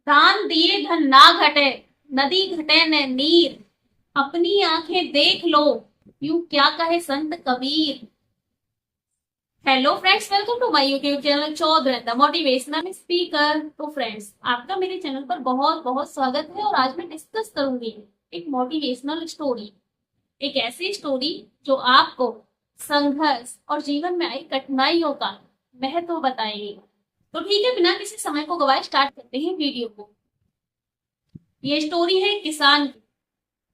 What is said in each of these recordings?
दान दिए धन ना घटे, नदी घटे न नीर, अपनी आंखें देख लो, यूं क्या कहे Sant Kabir. Hello friends, welcome to my YouTube channel Chaudhary the motivational speaker. तो फ्रेंड्स, आपका मेरे चैनल पर बहुत बहुत स्वागत है। और आज मैं डिस्कस करूंगी एक मोटिवेशनल स्टोरी, एक ऐसी स्टोरी जो आपको संघर्ष और जीवन में आई कठिनाइयों का महत्व बताएगी। तो ठीक है, बिना किसी समय को गवाए स्टार्ट करते हैं वीडियो को। ये स्टोरी है किसान की।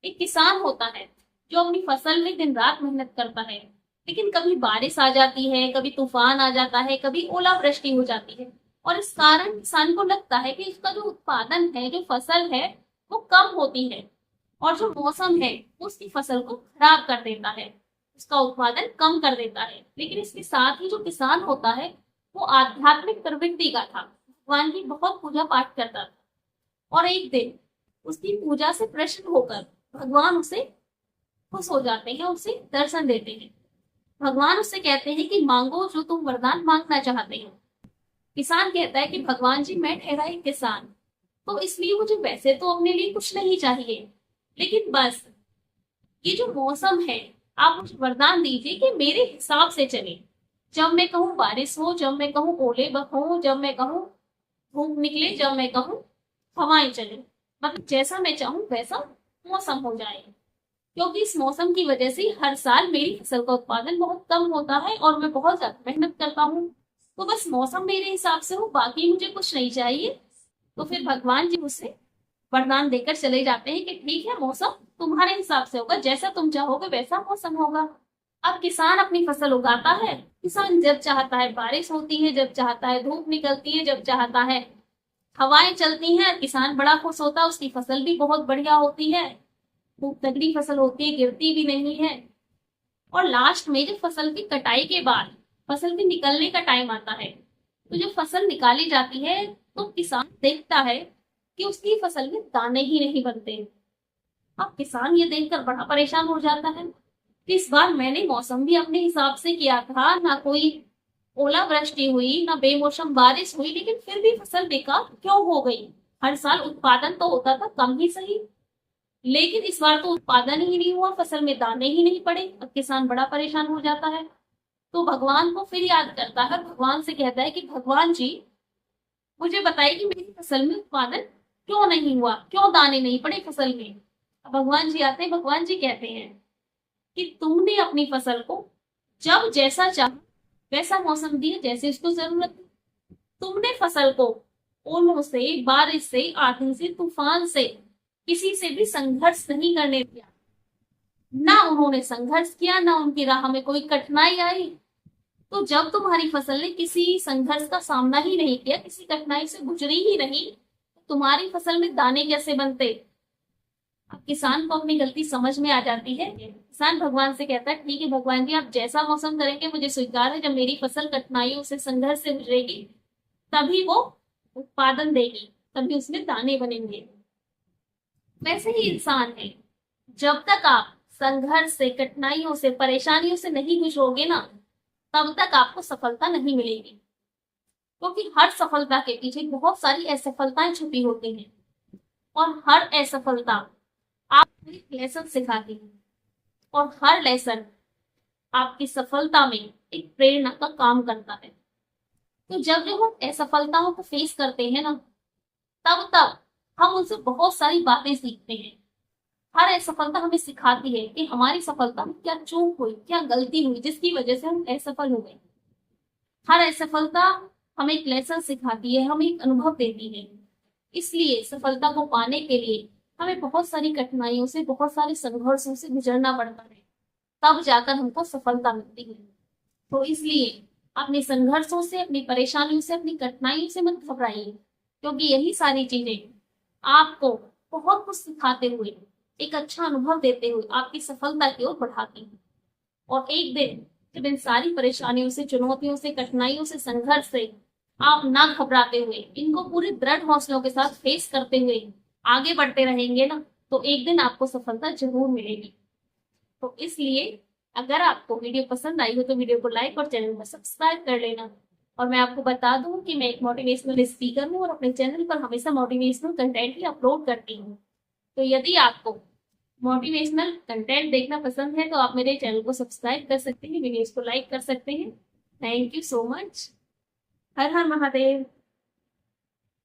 एक किसान होता है जो अपनी फसल में दिन रात मेहनत करता है, लेकिन कभी बारिश आ जाती है, कभी तूफान आ जाता है, कभी ओलावृष्टि हो जाती है। और इस कारण किसान को लगता है कि इसका जो उत्पादन है, जो फसल है, वो कम होती है। और जो मौसम है उसकी फसल को खराब कर देता है, उसका उत्पादन कम कर देता है। लेकिन इसके साथ ही जो किसान होता है वो आध्यात्मिक प्रवृत्ति का था, भगवान की बहुत पूजा पाठ करता था। और एक दिन उसकी पूजा से प्रसन्न होकर भगवान उसे खुश हो जाते हैं, उसे दर्शन देते हैं। भगवान उससे कहते हैं कि मांगो जो तुम वरदान मांगना चाहते हो। किसान कहता है कि भगवान जी, मैं ठहरा एक किसान, तो इसलिए मुझे वैसे तो अपने लिए कुछ नहीं चाहिए, लेकिन बस ये जो मौसम है, आप मुझे वरदान दीजिए कि मेरे हिसाब से चले। जब मैं कहूँ बारिश हो, जब मैं कहूँ ओले हो, जब मैं कहूँ धूप निकले, जब मैं कहूँ हवाएं चले, मतलब जैसा मैं चाहूँ वैसा मौसम हो जाए। क्योंकि इस मौसम की वजह से हर साल मेरी फसल का उत्पादन बहुत कम होता है और मैं बहुत ज्यादा मेहनत करता हूँ। तो बस मौसम मेरे हिसाब से हो, बाकी मुझे कुछ नहीं चाहिए। तो फिर भगवान जी मुझसे वरदान देकर चले जाते हैं कि ठीक है, मौसम तुम्हारे हिसाब से होगा, जैसा तुम चाहोगे वैसा मौसम होगा। अब किसान अपनी फसल उगाता है। किसान जब चाहता है बारिश होती है, जब चाहता है धूप निकलती है, जब चाहता है हवाएं चलती हैं। किसान बड़ा खुश होता है, उसकी फसल भी बहुत बढ़िया होती है, खूब तगड़ी फसल होती है, गिरती भी नहीं है। और लास्ट में जब फसल की कटाई के बाद फसल के निकलने का टाइम आता है, तो जब फसल निकाली जाती है तो किसान देखता है कि उसकी फसल में दाने ही नहीं बनते। अब किसान ये देखकर बड़ा परेशान हो जाता है कि इस बार मैंने मौसम भी अपने हिसाब से किया था, ना कोई ओलावृष्टि हुई, ना बेमौसम बारिश हुई, लेकिन फिर भी फसल बेकार क्यों हो गई। हर साल उत्पादन तो होता था, कम ही सही, लेकिन इस बार तो उत्पादन ही नहीं हुआ, फसल में दाने ही नहीं पड़े। अब किसान बड़ा परेशान हो जाता है, तो भगवान को फिर याद करता है, भगवान से कहता है कि भगवान जी, मुझे बताइए कि मेरी फसल में उत्पादन क्यों नहीं हुआ, क्यों दाने नहीं पड़े फसल में। अब भगवान जी आते हैं, भगवान जी कहते हैं कि तुमने अपनी फसल को जब जैसा चाहा वैसा मौसम दिया, जैसे इसको जरूरत थी। तुमने फसल को ओलों से, बारिश से, आंधी से, तूफान से, किसी से भी संघर्ष नहीं करने दिया। ना उन्होंने संघर्ष किया, ना उनकी राह में कोई कठिनाई आई। तो जब तुम्हारी फसल ने किसी संघर्ष का सामना ही नहीं किया, किसी कठिनाई से गुजरी ही नहीं, तो तुम्हारी फसल में दाने कैसे बनते। अब किसान को अपनी गलती समझ में आ जाती है। किसान भगवान से कहता है, ठीक है भगवान जी, आप जैसा मौसम करेंगे मुझे स्वीकार है। जब मेरी फसल कठिनाइयों से, संघर्ष से गुजरेगी, तभी वो उत्पादन देगी, तभी उसमें दाने बनेंगे। वैसे ही इंसान है, जब तक आप संघर्ष से, कठिनाइयों से, परेशानियों से नहीं गुजरोगे ना, तब तक आपको सफलता नहीं मिलेगी। क्योंकि हर सफलता के पीछे बहुत सारी असफलताएं छुपी होती हैं, और हर असफलता आपको एक लेसन सिखाती है, और हर लेसन आपकी सफलता में एक प्रेरणा का काम करता है। तो जब जब हम असफलताओं को फेस करते हैं ना, तब तब हम उनसे बहुत सारी बातें सीखते हैं। हर असफलता हमें सिखाती है कि हमारी सफलता में क्या चूक हुई, क्या गलती हुई, जिसकी वजह से हम असफल हो गए। हर असफलता हमें एक लेसन सिखाती है, हमें एक अनुभव देती है। इसलिए सफलता को पाने के लिए हमें बहुत सारी कठिनाइयों से, बहुत सारे संघर्षों से गुजरना पड़ता है, तब जाकर हमको सफलता मिलती है। तो इसलिए अपने संघर्षों से, अपनी परेशानियों से, अपनी कठिनाइयों से मत घबराइए, क्योंकि यही सारी चीजें आपको बहुत कुछ सिखाते हुए, एक अच्छा अनुभव देते हुए आपकी सफलता की ओर बढ़ाती है। और एक दिन जब इन सारी परेशानियों से, चुनौतियों से, कठिनाइयों से, संघर्ष से आप ना घबराते हुए, इनको पूरे दृढ़ हौसलों के साथ फेस करते हुए आगे बढ़ते रहेंगे ना, तो एक दिन आपको सफलता जरूर मिलेगी। तो इसलिए अगर आपको वीडियो पसंद आई हो तो वीडियो को लाइक और चैनल को सब्सक्राइब कर लेना। और मैं आपको बता दूं कि मैं एक मोटिवेशनल स्पीकर हूँ और अपने चैनल पर हमेशा मोटिवेशनल कंटेंट ही अपलोड करती हूँ। तो यदि आपको मोटिवेशनल कंटेंट देखना पसंद है तो आप मेरे चैनल को सब्सक्राइब कर सकते हैं, वीडियोस को लाइक कर सकते हैं। Thank you so much. Her her Mahadev.